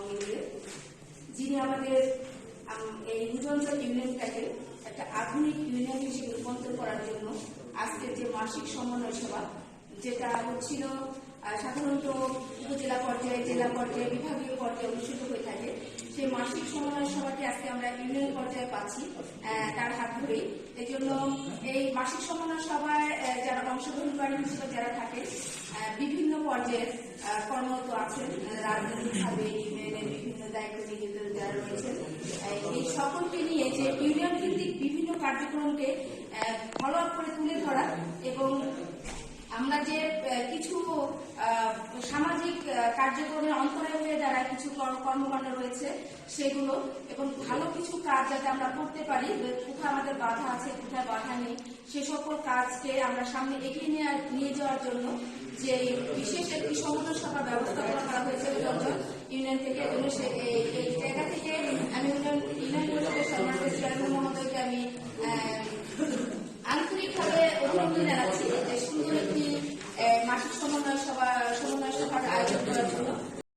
মিলিয়ে, যিনি আমাদের এই নিউজঞ্চল ইউনিয়নটাকে একটা আধুনিক ইউনিয়ন হিসেবে রূপান্তর করার জন্য আজকের যে মাসিক সমন্বয় সভা, যেটা হচ্ছিল সাধারণত উপজেলা পর্যায়ে, জেলা পর্যায়ে, বিভাগীয় পর্যায়ে অনুষ্ঠিত হয়ে থাকে, সেই মাসিক সমন্বয় সভাটি আজকে আমরা ইউনিয়ন পর্যায়ে পাচ্ছি তার হাত ধরেই। এই জন্য এই মাসিক সমন্বয় সভায় যারা অংশগ্রহণকারী হিসেবে যারা থাকে, বিভিন্ন পর্যায়ের কর্মরত আছেন, রাজনৈতিকভাবে ইউনিয়নের বিভিন্ন দায়িত্ব নিয়োজিত যারা রয়েছেন, এই সকলকে নিয়ে যে ইউনিয়ন ভিত্তিক বিভিন্ন কার্যক্রমকে ফলো আপ করে তুলে ধরা এবং আমরা যে কিছু সামাজিক কার্যক্রমের অন্তরে হয়ে যারা কিছু কর্মকাণ্ড রয়েছে সেগুলো এবং ভালো কিছু কাজ যাতে আমরা করতে পারি, কোথায় আমাদের বাধা আছে, কোথায় বাধা নেই, সে সকল কাজকে আমরা সামনে এগিয়ে নিয়ে যাওয়ার জন্য যে বিশেষ একটি সমন্বয় সভার ব্যবস্থা করা হয়েছে নিউজঞ্চল ইউনিয়ন থেকে। এই